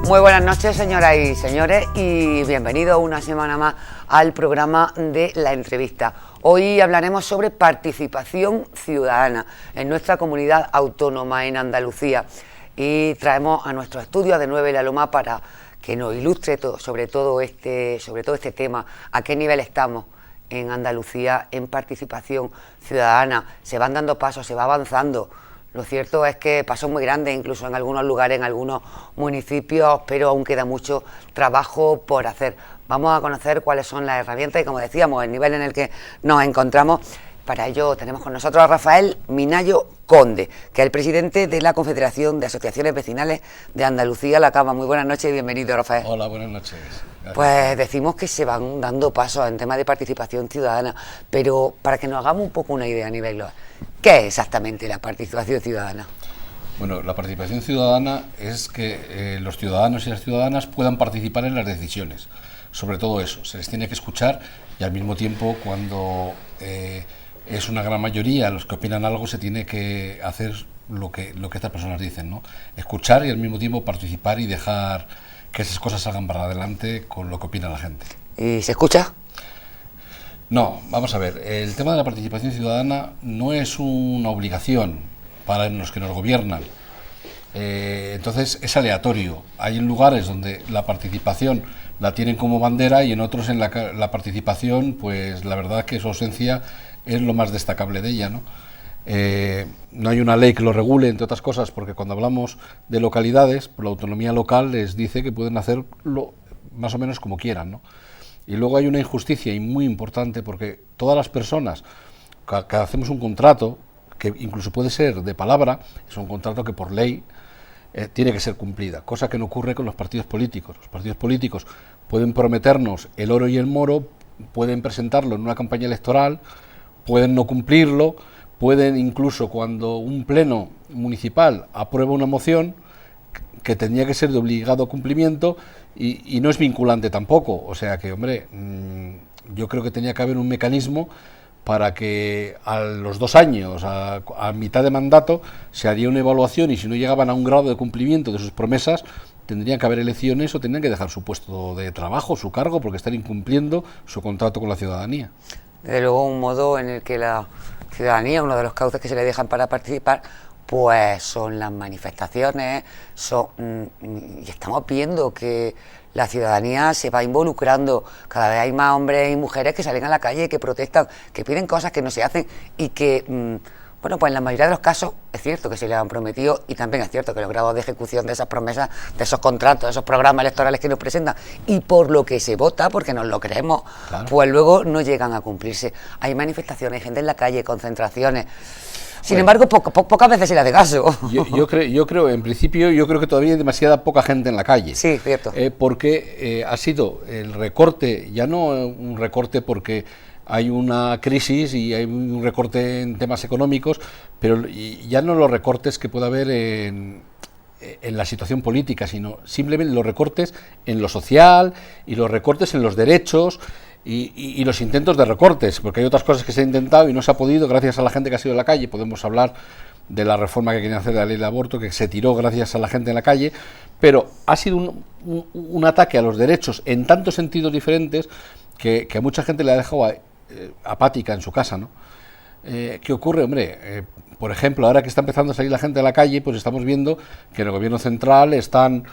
Muy buenas noches, señoras y señores, y bienvenidos una semana más al programa de La Entrevista. Hoy hablaremos sobre participación ciudadana en nuestra comunidad autónoma en Andalucía y traemos a nuestro estudio de 9 La Loma para que nos ilustre sobre todo este tema, a qué nivel estamos en Andalucía en participación ciudadana. Se van dando pasos, se va avanzando. Lo cierto es que pasos muy grandes, incluso en algunos lugares, en algunos municipios, pero aún queda mucho trabajo por hacer. Vamos a conocer cuáles son las herramientas y, como decíamos, el nivel en el que nos encontramos. Para ello tenemos con nosotros a Rafael Minayo Conde, que es el presidente de la Confederación de Asociaciones Vecinales de Andalucía, La Cava. Muy buenas noches y bienvenido, Rafael. Hola, buenas noches. Gracias. Pues decimos que se van dando pasos en temas de participación ciudadana, pero para que nos hagamos un poco una idea a nivel global, ¿qué es exactamente la participación ciudadana? Bueno, la participación ciudadana es que los ciudadanos y las ciudadanas puedan participar en las decisiones. Sobre todo eso, se les tiene que escuchar y al mismo tiempo, cuando es una gran mayoría los que opinan algo, se tiene que hacer lo que estas personas dicen, ¿no? Escuchar y al mismo tiempo participar y dejar que esas cosas salgan para adelante con lo que opina la gente. ¿Y se escucha? No, vamos a ver, el tema de la participación ciudadana no es una obligación para los que nos gobiernan. Entonces es aleatorio. Hay lugares donde la participación la tienen como bandera y en otros en la participación, pues la verdad que su ausencia es lo más destacable de ella, ¿no? No hay una ley que lo regule, entre otras cosas, porque cuando hablamos de localidades, por la autonomía local les dice que pueden hacerlo más o menos como quieran, ¿no? Y luego hay una injusticia y muy importante, porque todas las personas que hacemos un contrato, que incluso puede ser de palabra, es un contrato que por ley tiene que ser cumplida, cosa que no ocurre con los partidos políticos. Los partidos políticos pueden prometernos el oro y el moro, pueden presentarlo en una campaña electoral, pueden no cumplirlo, pueden incluso, cuando un pleno municipal aprueba una moción que tendría que ser de obligado cumplimiento y no es vinculante tampoco. O sea que, hombre, yo creo que tenía que haber un mecanismo para que a los 2 años, a mitad de mandato, se haría una evaluación y si no llegaban a un grado de cumplimiento de sus promesas, tendrían que haber elecciones o tendrían que dejar su puesto de trabajo, su cargo, porque están incumpliendo su contrato con la ciudadanía. Desde luego, un modo en el que la ciudadanía, uno de los cauces que se le dejan para participar, pues son las manifestaciones, y estamos viendo que la ciudadanía se va involucrando. Cada vez hay más hombres y mujeres que salen a la calle, que protestan, que piden cosas que no se hacen y que, bueno, pues en la mayoría de los casos es cierto que se les han prometido y también es cierto que los grados de ejecución de esas promesas, de esos contratos, de esos programas electorales que nos presentan y por lo que se vota, porque nos lo creemos, claro, pues luego no llegan a cumplirse. Hay manifestaciones, hay gente en la calle, concentraciones. Sin embargo, pocas veces se le hace caso. Yo creo, en principio, que todavía hay demasiada poca gente en la calle. Sí, cierto. Porque ha sido el recorte, ya no un recorte porque hay una crisis y hay un recorte en temas económicos, pero ya no los recortes que pueda haber en la situación política, sino simplemente los recortes en lo social y los recortes en los derechos y los intentos de recortes, porque hay otras cosas que se han intentado y no se ha podido gracias a la gente que ha sido en la calle. Podemos hablar de la reforma que querían hacer de la ley del aborto, que se tiró gracias a la gente en la calle, pero ha sido un ataque a los derechos en tantos sentidos diferentes que a mucha gente le ha dejado apática en su casa, ¿no? ¿Qué ocurre? Hombre, por ejemplo, ahora que está empezando a salir la gente a la calle, pues estamos viendo que en el gobierno central están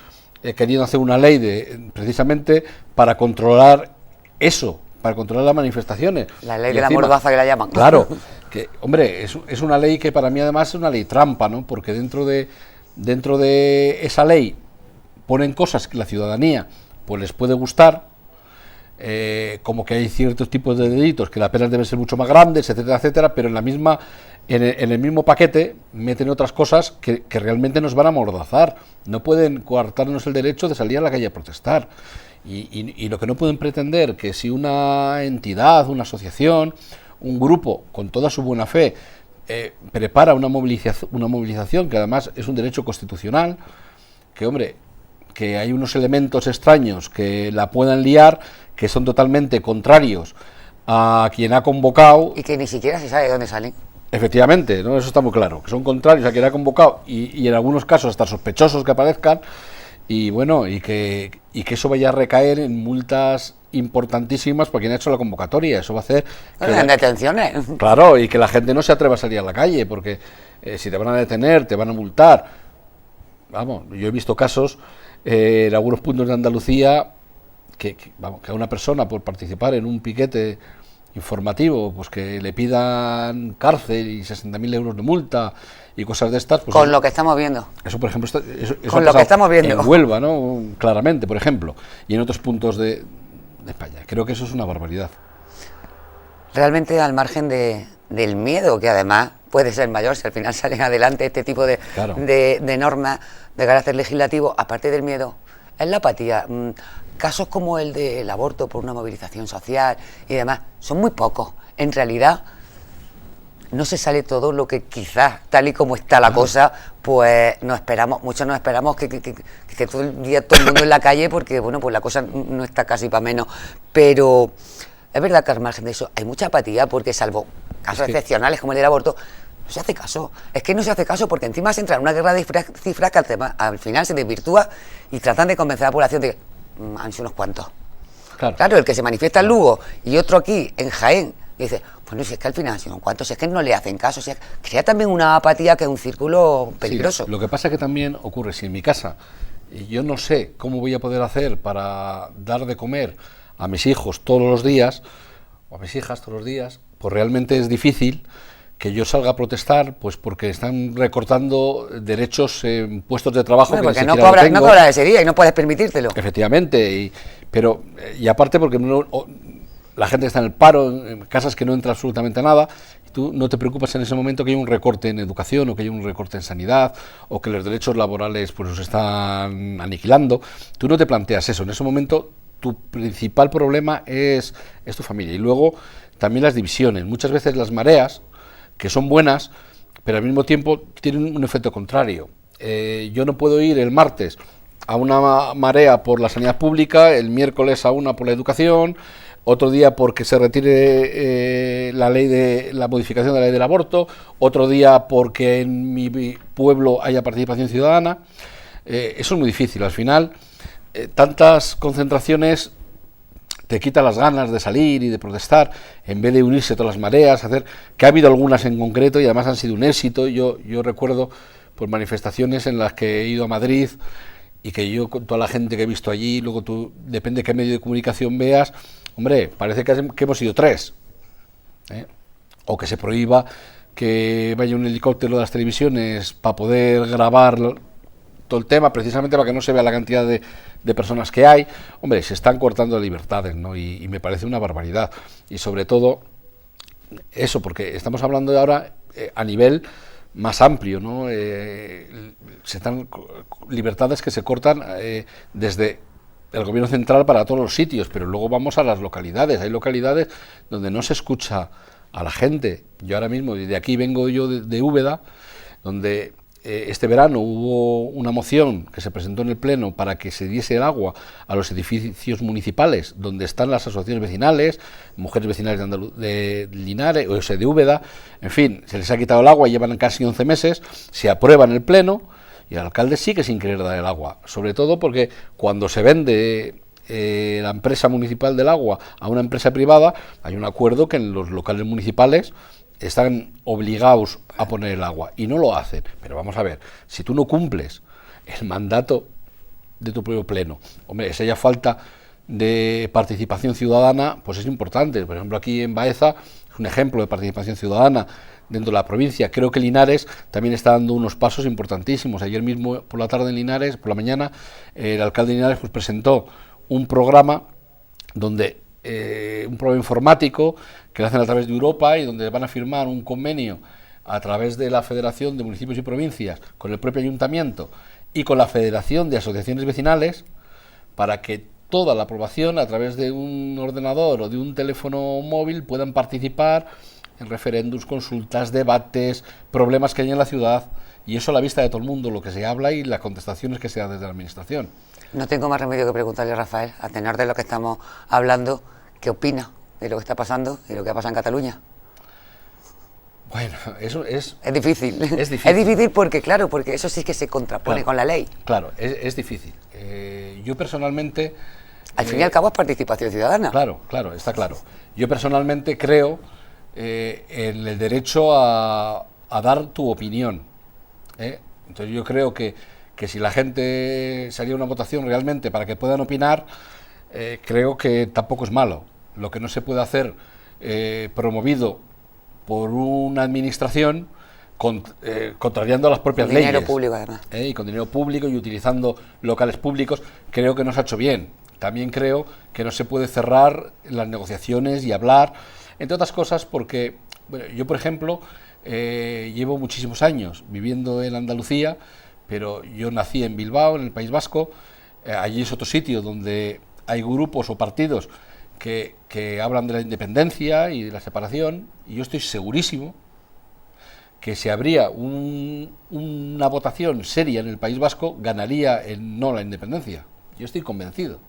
queriendo hacer una ley precisamente para controlar eso, para controlar las manifestaciones. La ley de la mordaza, que la llaman. Claro, que, hombre, es una ley que para mí además es una ley trampa, ¿no? Porque dentro de esa ley ponen cosas que la ciudadanía pues les puede gustar, como que hay ciertos tipos de delitos que las penas deben ser mucho más grandes, etcétera, etcétera, pero en el mismo paquete meten otras cosas que realmente nos van a amordazar. No pueden coartarnos el derecho de salir a la calle a protestar. Y lo que no pueden pretender, que si una entidad, una asociación, un grupo, con toda su buena fe, prepara una movilización, que además es un derecho constitucional, que, hombre, que hay unos elementos extraños que la puedan liar, que son totalmente contrarios a quien ha convocado. Y que ni siquiera se sabe de dónde salen. Efectivamente, ¿no? Eso está muy claro, que son contrarios a quien ha convocado y en algunos casos hasta sospechosos que aparezcan. y bueno, y que eso vaya a recaer en multas importantísimas para quien ha hecho la convocatoria. Eso va a hacer En detenciones. Claro, y que la gente no se atreva a salir a la calle, porque si te van a detener, te van a multar. Vamos, yo he visto casos en algunos puntos de Andalucía que a una persona por participar en un piquete informativo, pues que le pidan cárcel y 60.000 euros de multa y cosas de estas. Pues con lo que estamos viendo. Eso, por ejemplo, eso con lo que estamos viendo. En Huelva, ¿no? Claramente, por ejemplo, y en otros puntos de España. Creo que eso es una barbaridad. Realmente, al margen del miedo, que además puede ser mayor si al final salen adelante este tipo de normas de carácter legislativo, aparte del miedo, es la apatía. Casos como el del aborto por una movilización social y demás son muy pocos. En realidad no se sale todo lo que quizás, tal y como está la cosa, pues muchos nos esperamos que todo el día todo el mundo en la calle, porque bueno, pues la cosa no está casi para menos. Pero es verdad que al margen de eso hay mucha apatía, porque salvo casos excepcionales como el del aborto, no se hace caso. Es que no se hace caso, porque encima se entra en una guerra de cifras que al final se desvirtúa y tratan de convencer a la población de que han sido unos cuantos. Claro, el que se manifiesta en Lugo y otro aquí en Jaén y dice, bueno, si es que al final han sido unos cuantos, si es que no le hacen caso, si es, crea también una apatía que es un círculo peligroso. Sí, lo que pasa es que también ocurre, si en mi casa yo no sé cómo voy a poder hacer para dar de comer a mis hijos todos los días, o a mis hijas todos los días, pues realmente es difícil que yo salga a protestar, pues porque están recortando derechos en puestos de trabajo. Bueno, porque no cobras ese día y no puedes permitírtelo. Efectivamente, y aparte porque la gente está en el paro, en casas que no entra absolutamente nada, y tú no te preocupas en ese momento que haya un recorte en educación, o que haya un recorte en sanidad, o que los derechos laborales pues los están aniquilando. Tú no te planteas eso. En ese momento tu principal problema es tu familia. Y luego también las divisiones. Muchas veces las mareas, que son buenas, pero al mismo tiempo tienen un efecto contrario. Yo no puedo ir el martes a una marea por la sanidad pública, el miércoles a una por la educación, otro día porque se retire la modificación de la ley del aborto, otro día porque en mi pueblo haya participación ciudadana. Eso es muy difícil. Al final, tantas concentraciones te quita las ganas de salir y de protestar, en vez de unirse todas las mareas, que ha habido algunas en concreto y además han sido un éxito. Yo recuerdo pues manifestaciones en las que he ido a Madrid y que yo, con toda la gente que he visto allí, luego tú, depende de qué medio de comunicación veas, hombre, parece que hemos sido 3, o que se prohíba que vaya un helicóptero de las televisiones para poder grabar todo el tema, precisamente para que no se vea la cantidad de personas que hay. Hombre, se están cortando libertades, ¿no? Y me parece una barbaridad. Y sobre todo eso, porque estamos hablando de ahora a nivel más amplio, ¿no? Se están libertades que se cortan desde el gobierno central para todos los sitios, pero luego vamos a las localidades. Hay localidades donde no se escucha a la gente. Yo ahora mismo, desde aquí vengo yo de Úbeda, donde este verano hubo una moción que se presentó en el Pleno para que se diese el agua a los edificios municipales donde están las asociaciones vecinales, mujeres vecinales de Linares, o sea, de Úbeda, en fin, se les ha quitado el agua, llevan casi 11 meses, se aprueba en el Pleno y el alcalde sigue sin querer dar el agua, sobre todo porque cuando se vende la empresa municipal del agua a una empresa privada, hay un acuerdo que en los locales municipales están obligados a poner el agua y no lo hacen. Pero vamos a ver, si tú no cumples el mandato de tu propio pleno, hombre, esa ya falta de participación ciudadana, pues es importante. Por ejemplo, aquí en Baeza es un ejemplo de participación ciudadana dentro de la provincia. Creo que Linares también está dando unos pasos importantísimos. Ayer mismo por la tarde en Linares, por la mañana, el alcalde de Linares pues presentó un programa donde un programa informático que lo hacen a través de Europa y donde van a firmar un convenio a través de la Federación de Municipios y Provincias con el propio Ayuntamiento y con la Federación de Asociaciones Vecinales para que toda la población a través de un ordenador o de un teléfono móvil puedan participar en referéndums, consultas, debates, problemas que hay en la ciudad, y eso a la vista de todo el mundo, lo que se habla y las contestaciones que se dan desde la Administración. No tengo más remedio que preguntarle a Rafael, a tenor de lo que estamos hablando, ¿qué opina de lo que está pasando y lo que ha pasado en Cataluña? Bueno, eso es... Es difícil. Es difícil. Es difícil porque, claro, porque eso sí que se contrapone Claro, con la ley. Claro, es difícil. Yo personalmente... Al fin y al cabo es participación ciudadana. Claro, claro, está claro. Yo personalmente creo en el derecho a dar tu opinión. Entonces yo creo que si la gente salía a una votación realmente para que puedan opinar, creo que tampoco es malo. Lo que no se puede hacer promovido por una administración contrariando las propias leyes. Dinero público, además. Y con dinero público y utilizando locales públicos, creo que no se ha hecho bien. También creo que no se puede cerrar las negociaciones y hablar, entre otras cosas, porque bueno, yo, por ejemplo, llevo muchísimos años viviendo en Andalucía, pero yo nací en Bilbao, en el País Vasco. Allí es otro sitio donde hay grupos o partidos que hablan de la independencia y de la separación, y yo estoy segurísimo que si habría una votación seria en el País Vasco, ganaría el no a la independencia. Yo estoy convencido.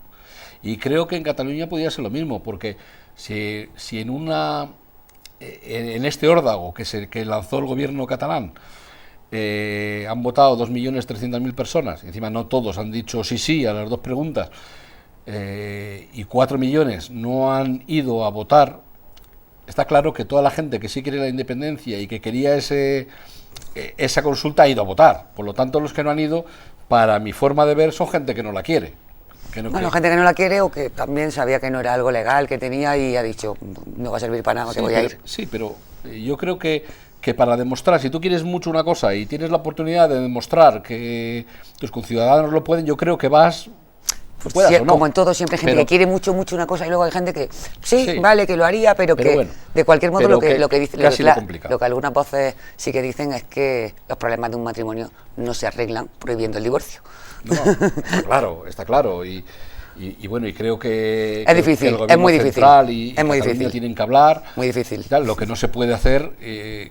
Y creo que en Cataluña podría ser lo mismo, porque si en este órdago que lanzó el gobierno catalán han votado 2.300.000 personas, encima no todos han dicho sí a las dos preguntas, y 4 millones no han ido a votar, está claro que toda la gente que sí quiere la independencia y que quería esa consulta ha ido a votar. Por lo tanto, los que no han ido, para mi forma de ver, son gente que no la quiere. Bueno, gente que no la quiere o que también sabía que no era algo legal que tenía y ha dicho, no va a servir para nada, sí, que voy a ir. Sí, pero yo creo que para demostrar, si tú quieres mucho una cosa y tienes la oportunidad de demostrar que tus conciudadanos lo pueden, yo creo que vas... Puedas, sí, o no. Como en todo, siempre hay gente que quiere mucho una cosa y luego hay gente que sí, vale, que lo haría, pero que bueno, de cualquier modo lo que dice, lo que algunas voces sí que dicen es que los problemas de un matrimonio no se arreglan prohibiendo el divorcio. No, está claro, y bueno, y creo que es difícil, el es muy difícil, y es muy difícil, tienen que hablar, muy difícil. Tal, lo que no se puede hacer,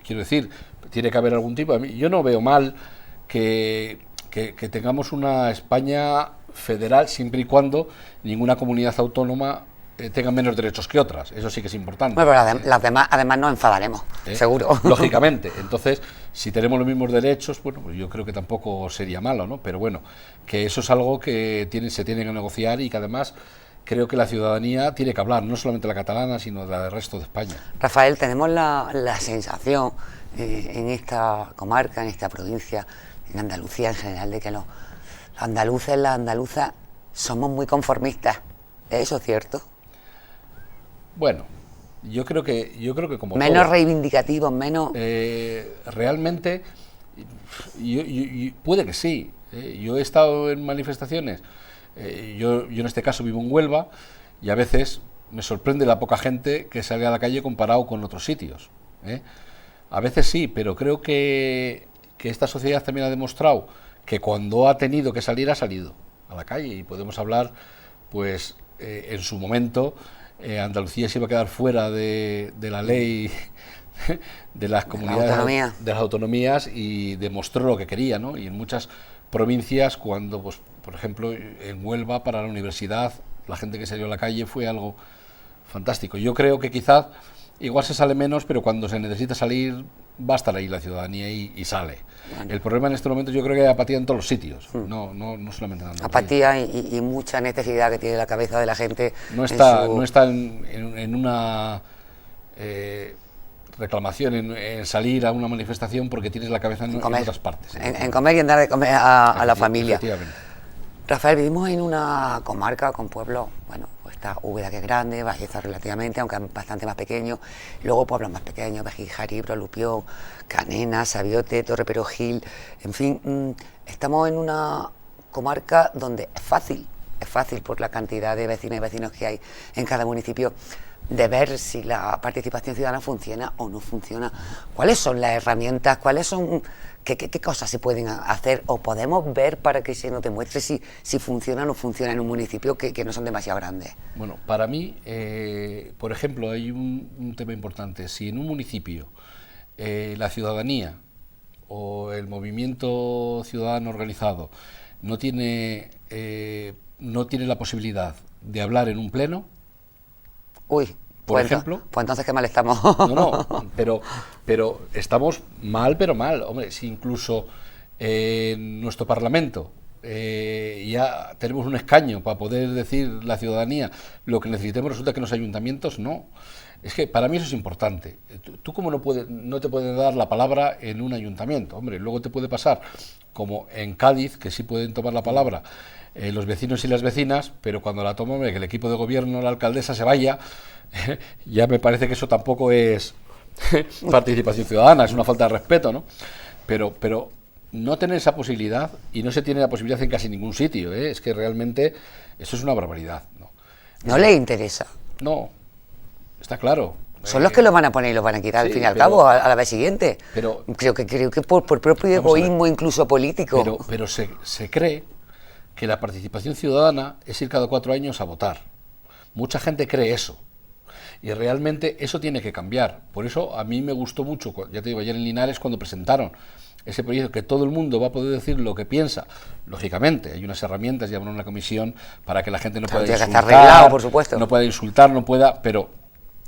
quiero decir, tiene que haber algún tipo. Yo no veo mal que tengamos una España federal siempre y cuando ninguna comunidad autónoma tenga menos derechos que otras. Eso sí que es importante. Bueno, pero las demás, además nos enfadaremos, seguro. Lógicamente. Entonces, si tenemos los mismos derechos, bueno, pues yo creo que tampoco sería malo, ¿no? Pero bueno, que eso es algo que se tiene que negociar y que además creo que la ciudadanía tiene que hablar, no solamente la catalana, sino la del resto de España. Rafael, tenemos la sensación en esta comarca, en esta provincia, en Andalucía en general, de que los andaluces, las andaluzas, somos muy conformistas. ¿Es eso cierto? Bueno, yo creo que como menos todo, reivindicativos, menos... realmente, puede que sí. Yo he estado en manifestaciones, yo en este caso vivo en Huelva, y a veces me sorprende la poca gente que sale a la calle comparado con otros sitios. A veces sí, pero creo que esta sociedad también ha demostrado que cuando ha tenido que salir, ha salido a la calle, y podemos hablar, pues, en su momento... Andalucía se iba a quedar fuera de la ley de las comunidades, de las autonomías, y demostró lo que quería, ¿no? Y en muchas provincias, cuando, pues, por ejemplo, en Huelva, para la universidad, la gente que salió a la calle fue algo fantástico. Yo creo que quizás igual se sale menos, pero cuando se necesita salir va a estar ahí la ciudadanía y sale. Bueno. El problema en este momento, yo creo que hay apatía en todos los sitios, no solamente en Andalucía. Apatía y mucha necesidad que tiene la cabeza de la gente. No está en una reclamación, en salir a una manifestación porque tienes la cabeza en otras partes. En comer y en dar de comer a la familia. Efectivamente. Rafael, vivimos en una comarca con pueblos, bueno, pues está Úbeda, que es grande, Baeza relativamente, aunque es bastante más pequeño, luego pueblos más pequeños, Bejijar, Ibro, Lupión, Canena, Sabiote, Torre Perojil, en fin, estamos en una comarca donde es fácil por la cantidad de vecinas y vecinos que hay en cada municipio, de ver si la participación ciudadana funciona o no funciona. ¿Cuáles son las herramientas? ¿Cuáles son qué cosas se pueden hacer o podemos ver para que se nos demuestre si funciona o no funciona en un municipio que no son demasiado grandes? Bueno, para mí, por ejemplo, hay un tema importante. Si en un municipio la ciudadanía o el movimiento ciudadano organizado no tiene la posibilidad de hablar en un pleno, uy, por ejemplo. Pues entonces qué mal estamos. No, pero estamos mal, pero mal. Hombre, si incluso en nuestro Parlamento ya tenemos un escaño para poder decir la ciudadanía lo que necesitemos, resulta que en los ayuntamientos no. Es que para mí eso es importante. Tú como no te pueden dar la palabra en un ayuntamiento. Hombre, luego te puede pasar, como en Cádiz, que sí pueden tomar la palabra los vecinos y las vecinas, pero cuando la toman, que el equipo de gobierno, la alcaldesa se vaya, ya me parece que eso tampoco es participación ciudadana, es una falta de respeto, ¿no? Pero no tener esa posibilidad, y no se tiene la posibilidad en casi ningún sitio, es que realmente eso es una barbaridad, ¿no? No le interesa. No, está claro. Son los que lo van a poner y lo van a quitar sí, al fin y al cabo, a la vez siguiente. Pero creo que por propio egoísmo, incluso político. Pero se cree que la participación ciudadana es ir cada 4 años a votar. Mucha gente cree eso. Y realmente eso tiene que cambiar. Por eso a mí me gustó mucho, ya te digo, ayer en Linares cuando presentaron ese proyecto, que todo el mundo va a poder decir lo que piensa. Lógicamente, hay unas herramientas, ya habrá una comisión para que la gente no pueda insultar. Tiene que estar arreglado, por supuesto. No pueda insultar, no pueda, pero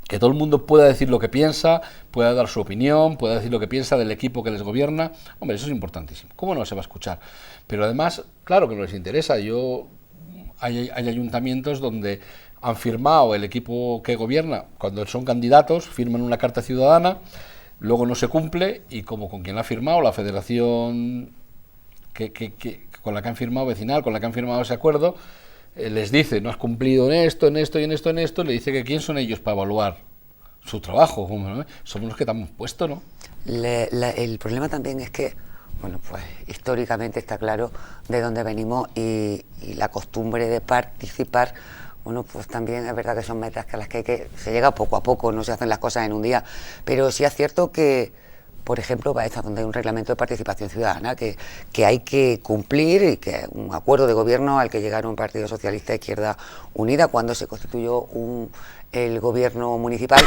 que todo el mundo pueda decir lo que piensa, pueda dar su opinión, pueda decir lo que piensa del equipo que les gobierna. Hombre, eso es importantísimo. ¿Cómo no se va a escuchar? Pero además, claro que no les interesa. Hay ayuntamientos donde han firmado el equipo que gobierna, cuando son candidatos, firman una carta ciudadana, luego no se cumple, y como con quien la ha firmado, la federación con la que han firmado vecinal, con la que han firmado ese acuerdo, les dice, no has cumplido en esto, en esto y en esto, en esto, le dice que quién son ellos para evaluar su trabajo. Somos los que te han puesto, ¿no? El problema también es que, bueno, pues históricamente está claro de dónde venimos y la costumbre de participar, bueno, pues también es verdad que son metas que a las que se llega poco a poco, no se hacen las cosas en un día, pero sí es cierto que, por ejemplo, va esta donde hay un reglamento de participación ciudadana que hay que cumplir, y que un acuerdo de gobierno al que llegaron Partido Socialista e Izquierda Unida cuando se constituyó el gobierno municipal.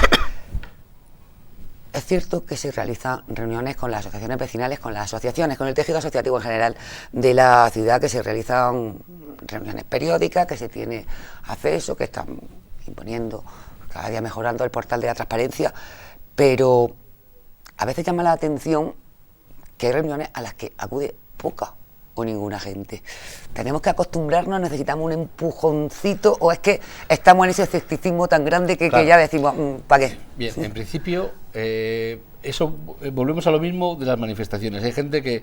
Es cierto que se realizan reuniones con las asociaciones vecinales, con las asociaciones, con el tejido asociativo en general de la ciudad, que se realizan reuniones periódicas, que se tiene acceso, que están imponiendo, cada día mejorando el portal de la transparencia, pero a veces llama la atención que hay reuniones a las que acude poca o ninguna gente. ¿Tenemos que acostumbrarnos, necesitamos un empujoncito, o es que estamos en ese escepticismo tan grande que ya decimos, ¿para qué? Bien, en principio, eso volvemos a lo mismo de las manifestaciones. Hay gente que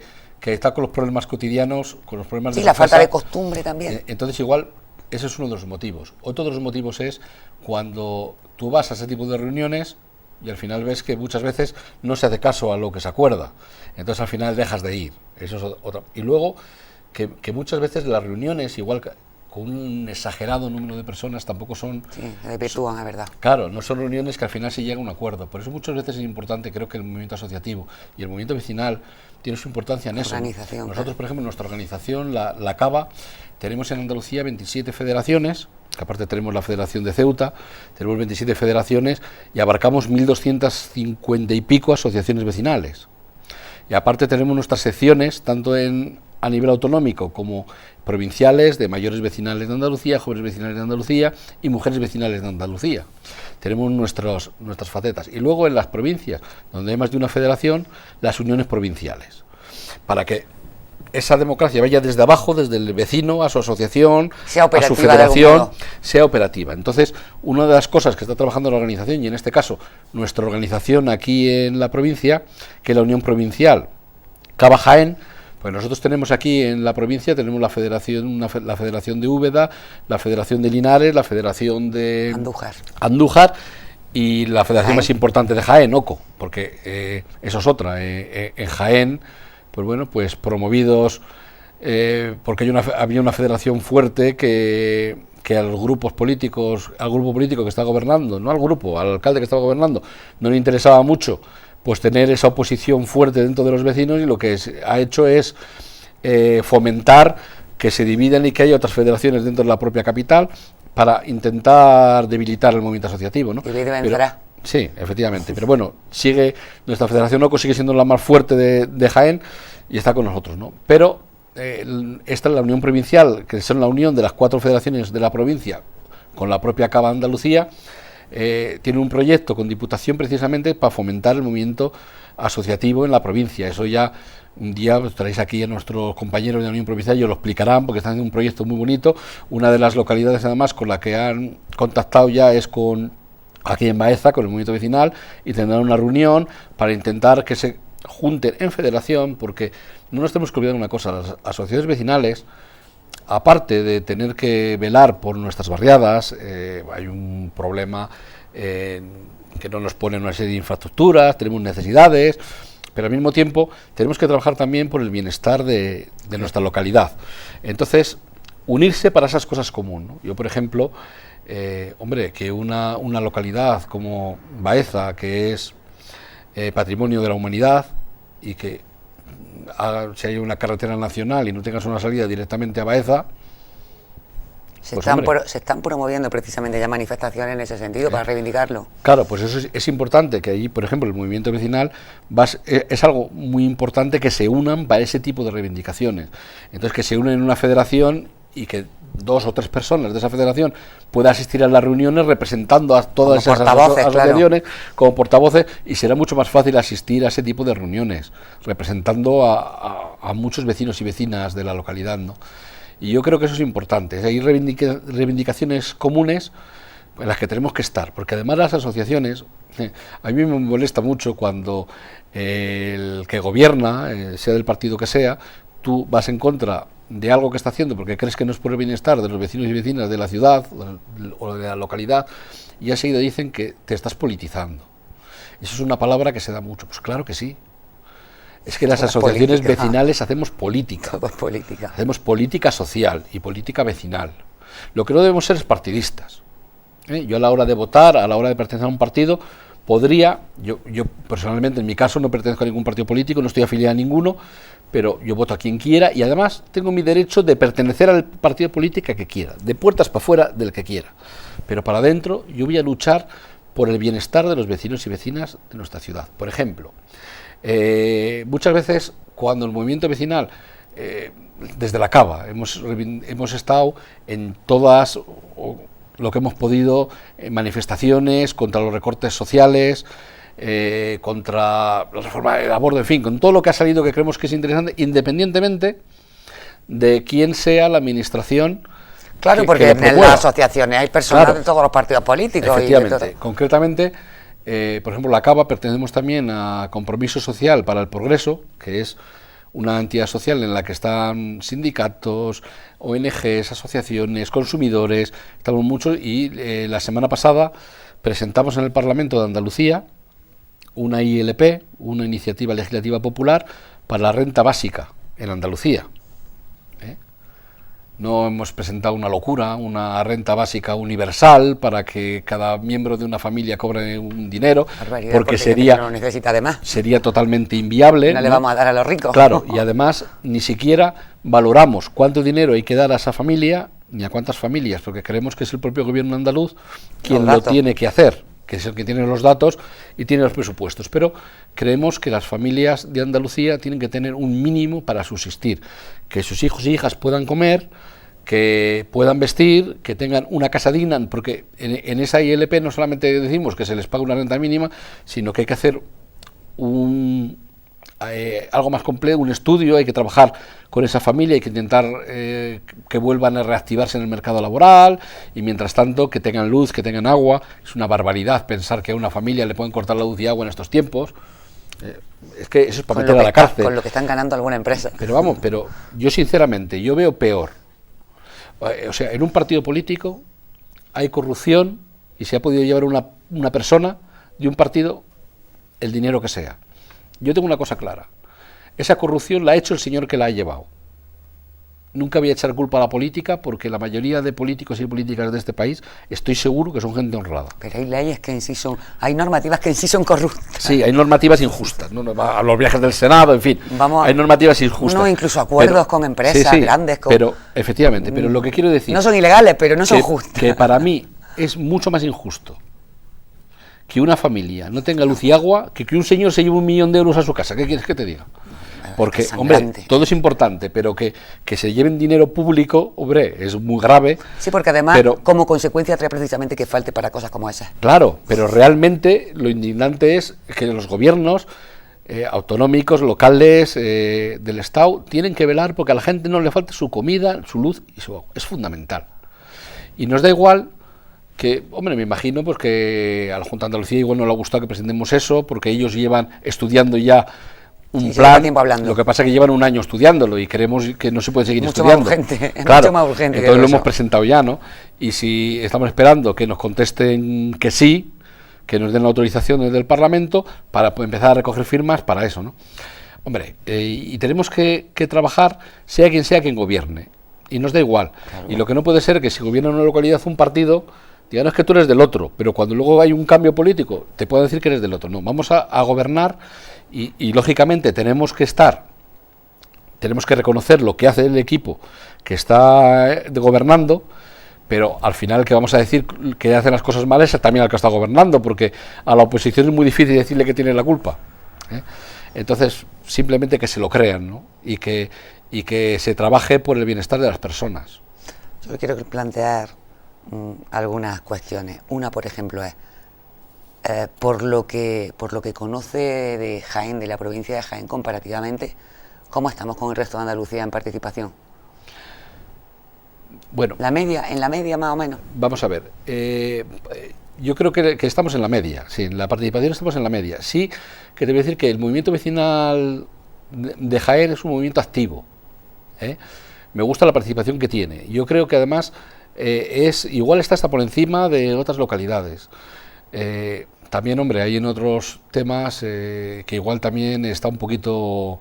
está con los problemas cotidianos, con los problemas de la falta de costumbre también. Entonces igual, ese es uno de los motivos. Otro de los motivos es cuando tú vas a ese tipo de reuniones y al final ves que muchas veces no se hace caso a lo que se acuerda. Entonces al final dejas de ir. Eso es otra. Y luego que muchas veces las reuniones, igual con un exagerado número de personas, tampoco son... Sí, desvirtúan, es verdad. Claro, no son reuniones que al final se llega a un acuerdo. Por eso muchas veces es importante, creo que el movimiento asociativo y el movimiento vecinal tiene su importancia en eso. Organización. Nosotros, por ejemplo, en nuestra organización, la CAVA, tenemos en Andalucía 27 federaciones, que aparte tenemos la Federación de Ceuta, tenemos 27 federaciones y abarcamos 1.250 y pico asociaciones vecinales. Y aparte tenemos nuestras secciones, tanto a nivel autonómico como provinciales, de mayores vecinales de Andalucía, jóvenes vecinales de Andalucía y mujeres vecinales de Andalucía. Tenemos nuestras facetas. Y luego en las provincias, donde hay más de una federación, las uniones provinciales. Para que esa democracia vaya desde abajo, desde el vecino a su asociación, a su federación, sea operativa. Entonces, una de las cosas que está trabajando la organización, y en este caso nuestra organización aquí en la provincia, que es la Unión Provincial Cava Jaén, pues nosotros tenemos aquí en la provincia, tenemos la federación de Úbeda, la federación de Linares, la federación de Andújar y la federación más importante de Jaén, OCO, porque eso es otra, en Jaén, pues bueno, pues promovidos, porque había una federación fuerte que a los grupos políticos, al grupo político que está gobernando, no al grupo, al alcalde que estaba gobernando, no le interesaba mucho pues tener esa oposición fuerte dentro de los vecinos, y lo que ha hecho es fomentar que se dividan y que haya otras federaciones dentro de la propia capital para intentar debilitar el movimiento asociativo, ¿no? Sí, efectivamente, pero bueno, nuestra federación OCO sigue siendo la más fuerte de Jaén y está con nosotros, ¿no? Pero esta es la unión provincial, que son la unión de las 4 federaciones de la provincia con la propia Cava Andalucía. tiene un proyecto con Diputación precisamente para fomentar el movimiento asociativo en la provincia. Eso ya un día pues, traéis aquí a nuestros compañeros de la Unión Provincial y os lo explicarán, porque están haciendo un proyecto muy bonito. Una de las localidades además con la que han contactado ya es con aquí en Baeza, con el movimiento vecinal, y tendrán una reunión para intentar que se junten en federación, porque no nos tenemos que olvidar una cosa: las asociaciones vecinales, aparte de tener que velar por nuestras barriadas, hay un problema que no nos pone una serie de infraestructuras, tenemos necesidades, pero al mismo tiempo tenemos que trabajar también por el bienestar de nuestra localidad. Entonces, unirse para esas cosas comunes, ¿no? Yo, por ejemplo, hombre, que una localidad como Baeza, que es patrimonio de la humanidad, y que si hay una carretera nacional y no tengas una salida directamente a Baeza, se están promoviendo precisamente ya manifestaciones en ese sentido para reivindicarlo. Claro, pues eso es importante, que ahí, por ejemplo, el movimiento vecinal es algo muy importante que se unan para ese tipo de reivindicaciones. Entonces, que se unen en una federación y que 2 o 3 personas de esa federación puedan asistir a las reuniones representando a todas esas asociaciones, claro, como portavoces, y será mucho más fácil asistir a ese tipo de reuniones, representando a muchos vecinos y vecinas de la localidad, ¿no? Y yo creo que eso es importante. Hay reivindicaciones comunes en las que tenemos que estar, porque además las asociaciones, a mí me molesta mucho cuando el que gobierna, sea del partido que sea, tú vas en contra de algo que está haciendo porque crees que no es por el bienestar de los vecinos y vecinas de la ciudad o de la localidad, y ya seguido dicen que te estás politizando. Eso es una palabra que se da mucho. Pues claro que sí. Es que las asociaciones vecinales hacemos política. Todo es política. Hacemos política social y política vecinal. Lo que no debemos ser es partidistas. Yo a la hora de votar, a la hora de pertenecer a un partido, podría, yo personalmente en mi caso no pertenezco a ningún partido político, no estoy afiliado a ninguno, pero yo voto a quien quiera y además tengo mi derecho de pertenecer al partido político que quiera, de puertas para afuera del que quiera. Pero para adentro yo voy a luchar por el bienestar de los vecinos y vecinas de nuestra ciudad. Por ejemplo, muchas veces cuando el movimiento vecinal, desde la Cava, hemos estado en todas lo que hemos podido, manifestaciones contra los recortes sociales, contra la reforma del aborto, en fin, con todo lo que ha salido que creemos que es interesante, independientemente de quién sea la administración. Claro, porque en las asociaciones hay personas, claro, de todos los partidos políticos. Efectivamente, concretamente, por ejemplo, la Cava pertenecemos también a Compromiso Social para el Progreso, que es una entidad social en la que están sindicatos, ONGs, asociaciones, consumidores, estamos muchos, y la semana pasada presentamos en el Parlamento de Andalucía una ILP, una iniciativa legislativa popular para la renta básica en Andalucía. No hemos presentado una locura, una renta básica universal para que cada miembro de una familia cobre un dinero, porque sería, no necesita de más. Sería totalmente inviable. No le vamos a dar a los ricos. Claro, y además ni siquiera valoramos cuánto dinero hay que dar a esa familia, ni a cuántas familias, porque creemos que es el propio gobierno andaluz quien lo tiene que hacer, que es el que tiene los datos y tiene los presupuestos, pero creemos que las familias de Andalucía tienen que tener un mínimo para subsistir, que sus hijos y hijas puedan comer, que puedan vestir, que tengan una casa digna, porque en esa ILP no solamente decimos que se les paga una renta mínima, sino que hay que hacer algo más complejo, un estudio, hay que trabajar con esa familia, hay que intentar que vuelvan a reactivarse en el mercado laboral, y mientras tanto que tengan luz, que tengan agua. Es una barbaridad pensar que a una familia le pueden cortar la luz y agua en estos tiempos. Es que eso es para meter a la cárcel. Con lo que están ganando alguna empresa. Pero vamos, pero yo sinceramente, yo veo peor. O sea, en un partido político hay corrupción y se ha podido llevar una persona de un partido el dinero que sea. Yo tengo una cosa clara: esa corrupción la ha hecho el señor que la ha llevado. Nunca voy a echar culpa a la política, porque la mayoría de políticos y políticas de este país estoy seguro que son gente honrada. Pero hay leyes que en sí hay normativas que en sí son corruptas. Sí, hay normativas injustas, ¿no? A los viajes del Senado, en fin, hay normativas injustas. No, incluso acuerdos con empresas grandes. Pero, efectivamente, pero lo que quiero decir... No son ilegales, pero no son justas. Que para mí es mucho más injusto que una familia no tenga luz y agua que un señor se lleve 1 millón de euros a su casa. ¿Qué quieres que te diga? Porque, es hombre, sangrante. todo es importante, pero que se lleven dinero público, hombre, es muy grave. Sí, porque además, pero, como consecuencia trae precisamente que falte para cosas como esas. claro, pero realmente lo indignante es que los gobiernos autonómicos, locales, del Estado, tienen que velar porque a la gente no le falte su comida, su luz y su agua. Es fundamental. Y nos da igual que, hombre, me imagino pues que a la Junta de Andalucía igual no le ha gustado que presentemos eso, porque ellos llevan estudiando ya un plan. Tiempo hablando. Lo que pasa es que llevan un año estudiándolo y creemos que no se puede seguir Mucho estudiando. más urgente, claro, mucho más urgente. entonces lo eso. hemos presentado ya, ¿no? Y si estamos esperando que nos contesten que sí, que nos den la autorización desde el Parlamento para empezar a recoger firmas para eso, ¿no? Hombre, y tenemos que trabajar sea quien gobierne, y nos da igual. Claro. Y lo que no puede ser es que si gobierna una localidad un partido, diga, no, es que tú eres del otro, pero cuando luego hay un cambio político, te puedo decir que eres del otro. No, vamos a gobernar y lógicamente tenemos que reconocer lo que hace el equipo que está gobernando, pero al final que vamos a decir que hace las cosas mal es también al que está gobernando, porque a la oposición es muy difícil decirle que tiene la culpa, ¿eh? Entonces, simplemente que se lo crean, ¿no? Y que se trabaje por el bienestar de las personas. Yo quiero plantear algunas cuestiones. Una, por ejemplo, es por lo que conoce de Jaén, de la provincia de Jaén comparativamente, ¿cómo estamos con el resto de Andalucía en participación? Bueno, en la media más o menos. Vamos a ver, yo creo que estamos en la media, sí, en la participación estamos en la media. Sí, que te voy a decir que el movimiento vecinal de Jaén es un movimiento activo, ¿eh? Me gusta la participación que tiene. Yo creo que además igual está hasta por encima de otras localidades. También, hombre, hay en otros temas que igual también está un poquito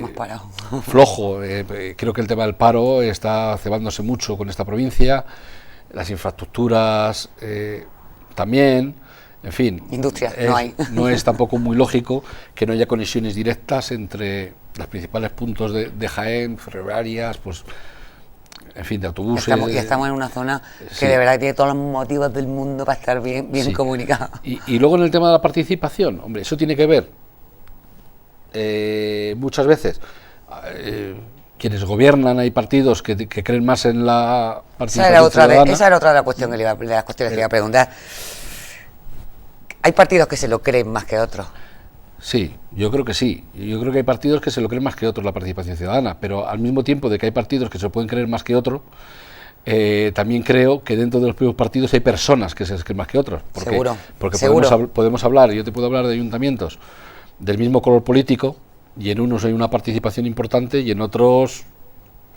más parado. Flojo. Creo que el tema del paro está cebándose mucho con esta provincia, las infraestructuras también, en fin. Industria, no hay. No es tampoco muy lógico que no haya conexiones directas entre los principales puntos de Jaén, ferroviarias, pues, en fin, de autobuses. Estamos en una zona que sí, de verdad tiene todos los motivos del mundo para estar bien sí, comunicado. Y luego en el tema de la participación, hombre, eso tiene que ver muchas veces quienes gobiernan, hay partidos que creen más en la participación ciudadana. Esa era otra de las cuestiones que iba a preguntar. ¿Hay partidos que se lo creen más que otros? Sí, yo creo que sí. Yo creo que hay partidos que se lo creen más que otros la participación ciudadana, pero al mismo tiempo de que hay partidos que se lo pueden creer más que otros, también creo que dentro de los propios partidos hay personas que se les creen más que otros. Porque podemos hablar, yo te puedo hablar de ayuntamientos del mismo color político, y en unos hay una participación importante y en otros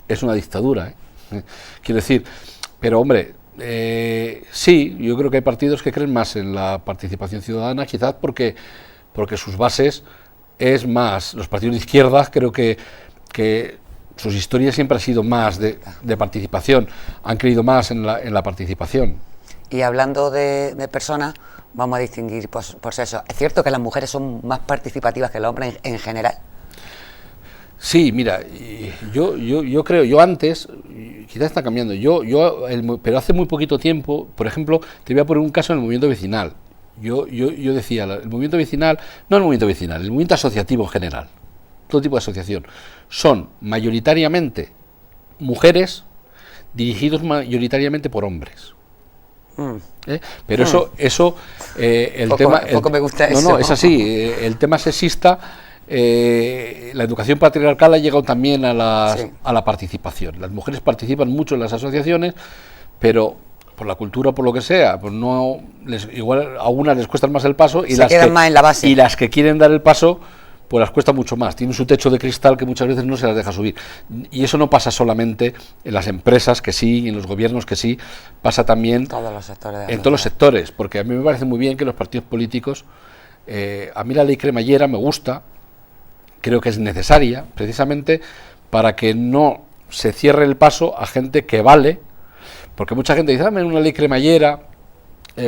es una dictadura, ¿eh? Quiero decir, pero hombre, sí, yo creo que hay partidos que creen más en la participación ciudadana, quizás porque sus bases es más, los partidos de izquierda creo que sus historias siempre han sido más de participación, han creído más en la participación. Y hablando de personas, vamos a distinguir por sexo. ¿Es cierto que las mujeres son más participativas que los hombres en general? Sí, mira, yo creo, yo antes, quizás está cambiando, pero hace muy poquito tiempo, por ejemplo, te voy a poner un caso en el movimiento vecinal. Yo decía, el movimiento vecinal, no el movimiento vecinal, el movimiento asociativo en general, todo tipo de asociación, son mayoritariamente mujeres dirigidos mayoritariamente por hombres. Pero eso el tema poco me gusta eso. No, es así, el tema sexista, la educación patriarcal ha llegado también a la participación. Las mujeres participan mucho en las asociaciones, pero por la cultura, por lo que sea, pues no igual a unas les cuesta más el paso y se quedan más en la base. Y las que quieren dar el paso pues las cuesta mucho más, tienen su techo de cristal que muchas veces no se las deja subir, y eso no pasa solamente en las empresas, que sí, en los gobiernos, que sí, pasa también en todos los sectores, porque a mí me parece muy bien que los partidos políticos, a mí la ley cremallera me gusta, creo que es necesaria, precisamente para que no se cierre el paso a gente que vale, porque mucha gente dice, dame una ley cremallera,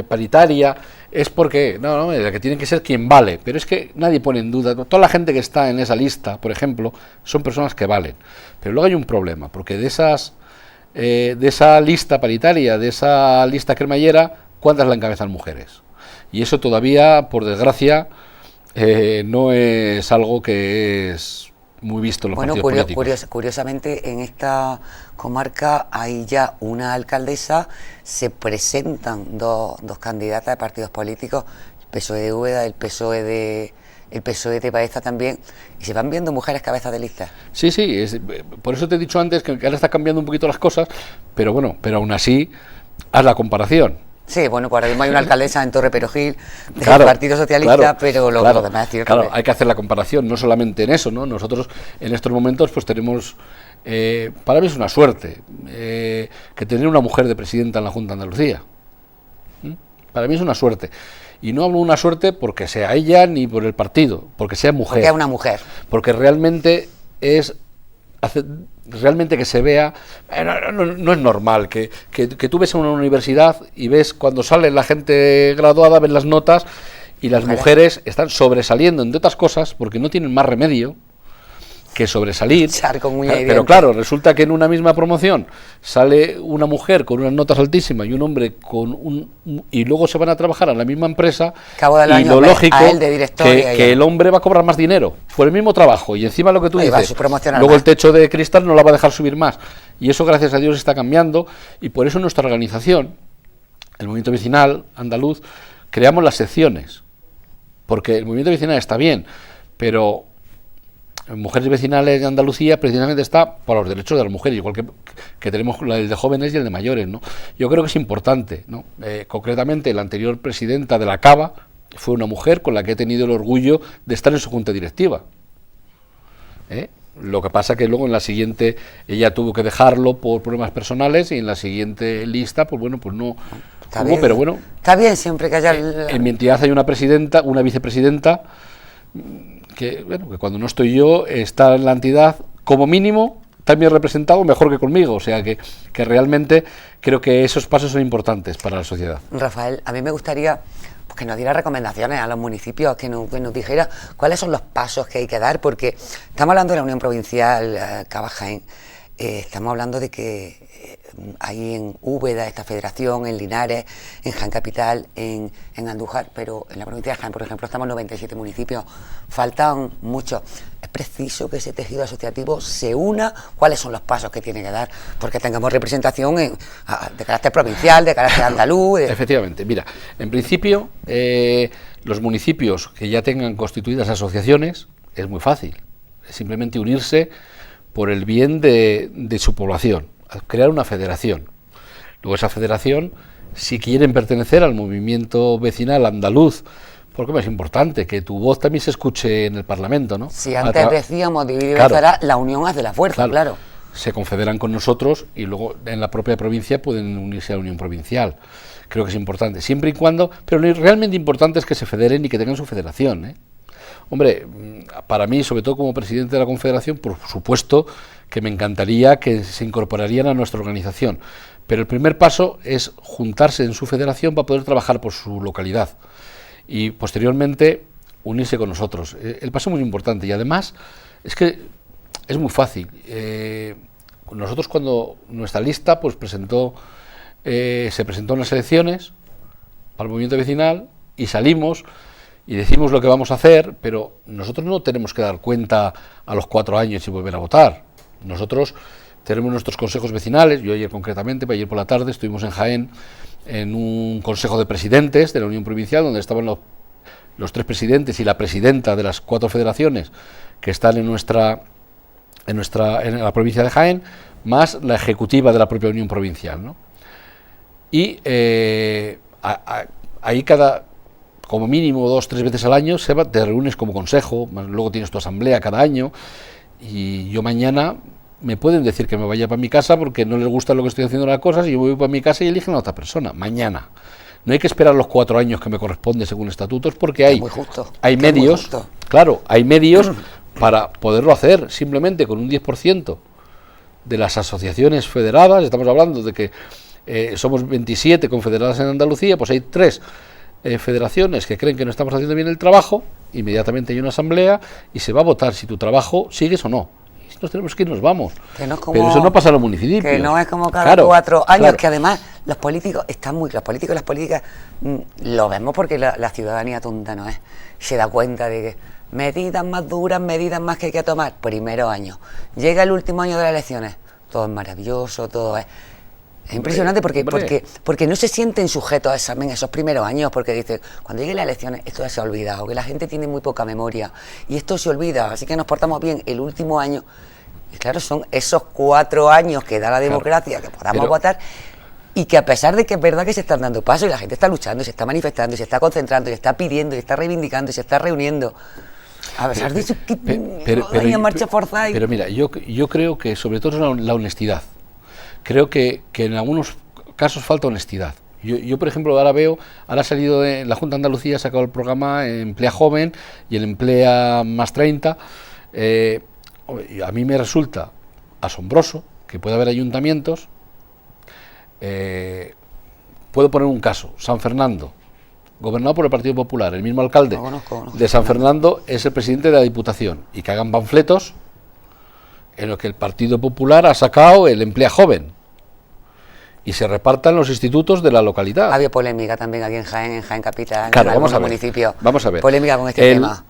paritaria, es porque, no, la que tiene que ser quien vale, pero es que nadie pone en duda, toda la gente que está en esa lista, por ejemplo, son personas que valen, pero luego hay un problema, porque de esa lista paritaria, de esa lista cremallera, ¿cuántas la encabezan mujeres? Y eso todavía, por desgracia, no es algo que es muy visto en los partidos políticos. Curiosamente, en esta comarca hay ya una alcaldesa, se presentan dos candidatas de partidos políticos, el PSOE de Úbeda, el PSOE de Baeza también, y se van viendo mujeres cabezas de lista. Sí, por eso te he dicho antes que ahora está cambiando un poquito las cosas, pero bueno, pero aún así, haz la comparación. Sí, bueno, pues ahora mismo hay una alcaldesa en Torre Perojil del Partido Socialista, pero lo demás es cierto. Claro, hay que hacer la comparación, no solamente en eso, ¿no? Nosotros en estos momentos pues tenemos, para mí es una suerte, que tener una mujer de presidenta en la Junta de Andalucía. Para mí es una suerte. Y no hablo de una suerte porque sea ella ni por el partido, porque sea mujer. Porque es una mujer. Porque realmente realmente que se vea, no es normal que tú ves en una universidad y ves cuando sale la gente graduada, ves las notas y las mujeres están sobresaliendo entre otras cosas porque no tienen más remedio que sobresalir, pero claro, resulta que en una misma promoción sale una mujer con unas notas altísimas y un hombre y luego se van a trabajar a la misma empresa y lo lógico que el hombre va a cobrar más dinero por el mismo trabajo y encima lo que tú dices, luego el techo de cristal no la va a dejar subir más y eso gracias a Dios está cambiando y por eso nuestra organización, el Movimiento Vecinal Andaluz, creamos las secciones, porque el Movimiento Vecinal está bien, pero Mujeres Vecinales de Andalucía precisamente está por los derechos de las mujeres, igual que tenemos el de jóvenes y el de mayores, ¿no? Yo creo que es importante, ¿no? Concretamente la anterior presidenta de la Cava fue una mujer con la que he tenido el orgullo de estar en su junta directiva. Lo que pasa que luego en la siguiente ella tuvo que dejarlo por problemas personales y en la siguiente lista, pues bueno, pues no está bien, pero bueno. Está bien siempre que haya... En mi entidad hay una presidenta, una vicepresidenta, que cuando no estoy yo está en la entidad como mínimo también representado mejor que conmigo, o sea que realmente creo que esos pasos son importantes para la sociedad. Rafael, a mí me gustaría que nos diera recomendaciones a los municipios, que nos dijera cuáles son los pasos que hay que dar, porque estamos hablando de la Unión Provincial Cava-Jaén, estamos hablando de que hay en Úbeda esta federación, en Linares, en Jaén Capital, en Andújar, pero en la provincia de Jaén, por ejemplo, estamos en 97 municipios, faltan muchos. Es preciso que ese tejido asociativo se una. ¿Cuáles son los pasos que tiene que dar? Porque tengamos representación de carácter provincial, de carácter andaluz. Efectivamente, mira, en principio, los municipios que ya tengan constituidas asociaciones, es muy fácil, es simplemente unirse por el bien de su población, crear una federación. Luego esa federación, si quieren pertenecer al movimiento vecinal andaluz, porque es importante que tu voz también se escuche en el Parlamento, ¿no? Si antes decíamos dividir y vencerá, la unión hace la fuerza, claro. Se confederan con nosotros y luego en la propia provincia pueden unirse a la Unión Provincial. Creo que es importante, siempre y cuando, pero lo realmente importante es que se federen y que tengan su federación, ¿eh? Hombre, para mí, sobre todo como presidente de la Confederación, por supuesto que me encantaría que se incorporarían a nuestra organización, pero el primer paso es juntarse en su federación para poder trabajar por su localidad y posteriormente unirse con nosotros. El paso es muy importante y además es que es muy fácil. Nosotros cuando nuestra lista pues se presentó en las elecciones al movimiento vecinal y salimos y decimos lo que vamos a hacer, pero nosotros no tenemos que dar cuenta a los 4 años y volver a votar. Nosotros tenemos nuestros consejos vecinales. Yo ayer concretamente, ayer por la tarde, estuvimos en Jaén en un consejo de presidentes de la Unión Provincial, donde estaban los 3 presidentes y la presidenta de las 4 federaciones que están en la provincia de Jaén, más la ejecutiva de la propia Unión Provincial, ¿no? Y ahí como mínimo 2 o 3 veces al año te reúnes como consejo, luego tienes tu asamblea cada año, y yo mañana me pueden decir que me vaya para mi casa porque no les gusta lo que estoy haciendo las cosas y yo voy para mi casa y eligen a otra persona, mañana. No hay que esperar los 4 años que me corresponde según estatutos porque hay medios, claro, hay medios para poderlo hacer simplemente con un 10% de las asociaciones federadas. Estamos hablando de que somos 27 confederadas en Andalucía, pues hay 3 federaciones que creen que no estamos haciendo bien el trabajo, inmediatamente hay una asamblea y se va a votar si tu trabajo sigues o no. nos tenemos que ir, nos vamos. Que no es como, pero eso no pasa en los municipios. Que no es como cada claro, 4 años, claro. que además los políticos y las políticas lo vemos porque la ciudadanía tonta no es. Se da cuenta de que medidas más duras, medidas más que hay que tomar, primero año. Llega el último año de las elecciones, todo es maravilloso, todo es... Es impresionante porque no se sienten sujetos a examen esos primeros años, porque dicen, cuando lleguen las elecciones esto ya se ha olvidado, que la gente tiene muy poca memoria y esto se olvida, así que nos portamos bien el último año. Y claro, son esos 4 años que da la democracia, que podamos votar, y que a pesar de que es verdad que se están dando pasos y la gente está luchando, se está manifestando, se está concentrando, se está pidiendo, se está reivindicando, se está reuniendo, a pesar de eso, hay marcha forzada. Pero mira, yo creo que sobre todo es la honestidad. Creo que en algunos casos falta honestidad. Yo, por ejemplo, ahora ha salido de la Junta de Andalucía, ha sacado el programa Emplea Joven y el Emplea más 30. A mí me resulta asombroso que pueda haber ayuntamientos. Puedo poner un caso, San Fernando, gobernado por el Partido Popular, el mismo alcalde de San Fernando es el presidente de la Diputación, y que hagan panfletos en los que el Partido Popular ha sacado el Emplea Joven y se repartan los institutos de la localidad. Había polémica también aquí en Jaén Capital, claro, en algunos municipios. Vamos a ver. Polémica con este tema.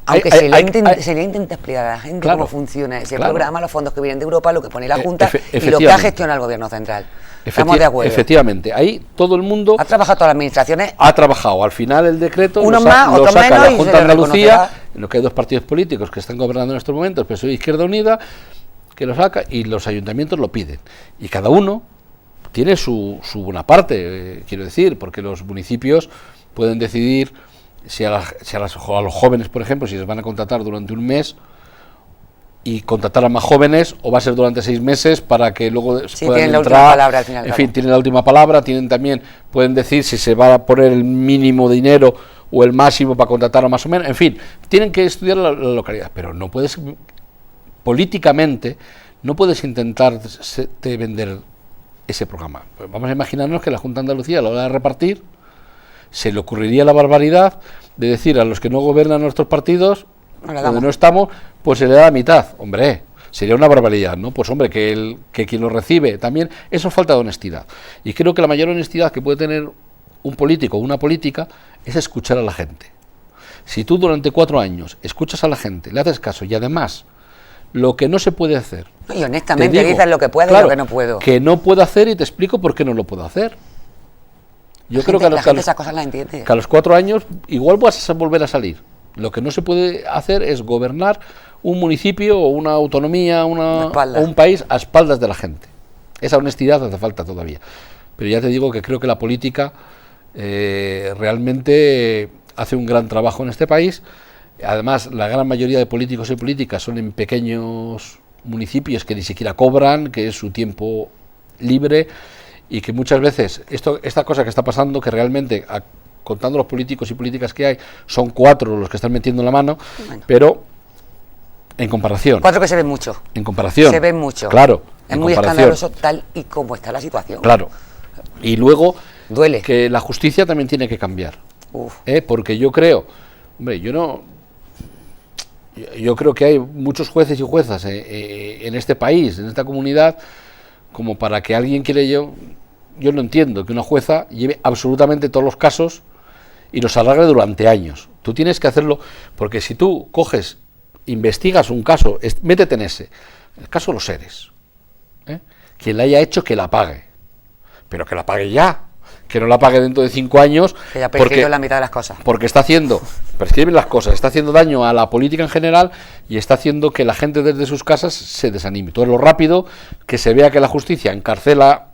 Aunque se le intenta explicar a la gente cómo funciona ese programa, los fondos que vienen de Europa, lo que pone la Junta y lo que ha gestionado el Gobierno central. Estamos de acuerdo. Efectivamente, ahí todo el mundo... Ha trabajado todas las administraciones. Ha trabajado. Al final el decreto unos más, otros saca menos, la Junta de Andalucía, en lo que hay 2 partidos políticos que están gobernando en estos momentos, PSOE y Izquierda Unida, que lo saca, y los ayuntamientos lo piden. Y cada uno tiene su buena parte, quiero decir, porque los municipios pueden decidir si a los jóvenes, por ejemplo, si les van a contratar durante un mes y contratar a más jóvenes, o va a ser durante 6 meses para que luego puedan tienen entrar. La última palabra, al final, en fin, tienen la última palabra. Pueden decir si se va a poner el mínimo dinero o el máximo para contratar a más o menos. En fin, tienen que estudiar la localidad, pero no puedes, políticamente, no puedes intentar vender ese programa. Pues vamos a imaginarnos que la Junta de Andalucía, a la hora de repartir, se le ocurriría la barbaridad de decir a los que no gobiernan nuestros partidos, donde no estamos, pues se le da la mitad. Hombre, sería una barbaridad, ¿no? Pues hombre, que quien lo recibe también, eso es falta de honestidad. Y creo que la mayor honestidad que puede tener un político o una política es escuchar a la gente. Si tú durante 4 años escuchas a la gente, le haces caso, y además lo que no se puede hacer, y honestamente dices lo que puedo y lo que no puedo, que no puedo hacer, y te explico por qué no lo puedo hacer. Yo creo que la gente esas cosas las entiende. Que a los 4 años igual vas a volver a salir. Lo que no se puede hacer es gobernar un municipio o una autonomía o un país a espaldas de la gente. Esa honestidad hace falta todavía. Pero ya te digo que creo que la política realmente hace un gran trabajo en este país. Además, la gran mayoría de políticos y políticas son en pequeños municipios que ni siquiera cobran, que es su tiempo libre, y que muchas veces esta cosa que está pasando, que realmente, contando los políticos y políticas que hay, son 4 los que están metiendo la mano, pero en comparación... 4 que se ven mucho. En comparación. Se ven mucho. Claro. Es muy escandaloso tal y como está la situación. Claro. Y luego, duele que la justicia también tiene que cambiar. Porque yo creo... Hombre, yo creo que hay muchos jueces y juezas en este país, en esta comunidad, como para que alguien yo no entiendo que una jueza lleve absolutamente todos los casos y los alargue durante años. Tú tienes que hacerlo, porque si tú coges, investigas un caso, métete en el caso de los seres, quien la haya hecho, que la pague, pero que la pague ya, que no la pague dentro de 5 años, que ya prescribe la mitad de las cosas, porque prescribe las cosas, está haciendo daño a la política en general y está haciendo que la gente desde sus casas se desanime. Todo lo rápido, que se vea que la justicia encarcela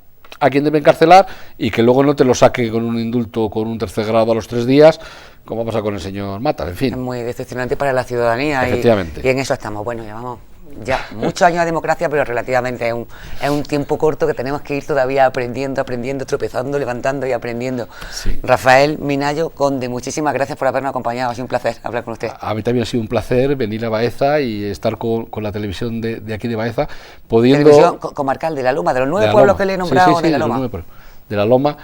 a quien debe encarcelar y que luego no te lo saque con un indulto con un 3er grado a los 3 días, como pasa con el señor Matas, en fin. Es muy decepcionante para la ciudadanía. Efectivamente. Y en eso estamos. Bueno, llevamos ya muchos años de democracia, pero relativamente es un tiempo corto que tenemos que ir todavía aprendiendo, tropezando, levantando y aprendiendo. Sí. Rafael Minayo Conde, muchísimas gracias por habernos acompañado, ha sido un placer hablar con usted. A mí también ha sido un placer venir a Baeza y estar con la televisión de aquí de Baeza, pudiendo... Televisión comarcal de La Loma, de los 9 pueblos que le he nombrado, de La Loma,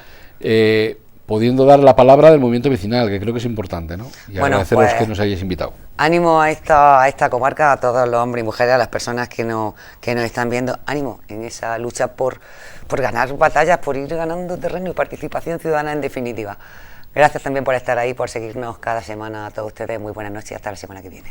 pudiendo dar la palabra del movimiento vecinal, que creo que es importante, ¿no? Y bueno, agradeceros pues, que nos hayáis invitado. Ánimo a esta comarca, a todos los hombres y mujeres, a las personas que nos están viendo, ánimo en esa lucha por ganar batallas, por ir ganando terreno y participación ciudadana en definitiva. Gracias también por estar ahí, por seguirnos cada semana a todos ustedes. Muy buenas noches y hasta la semana que viene.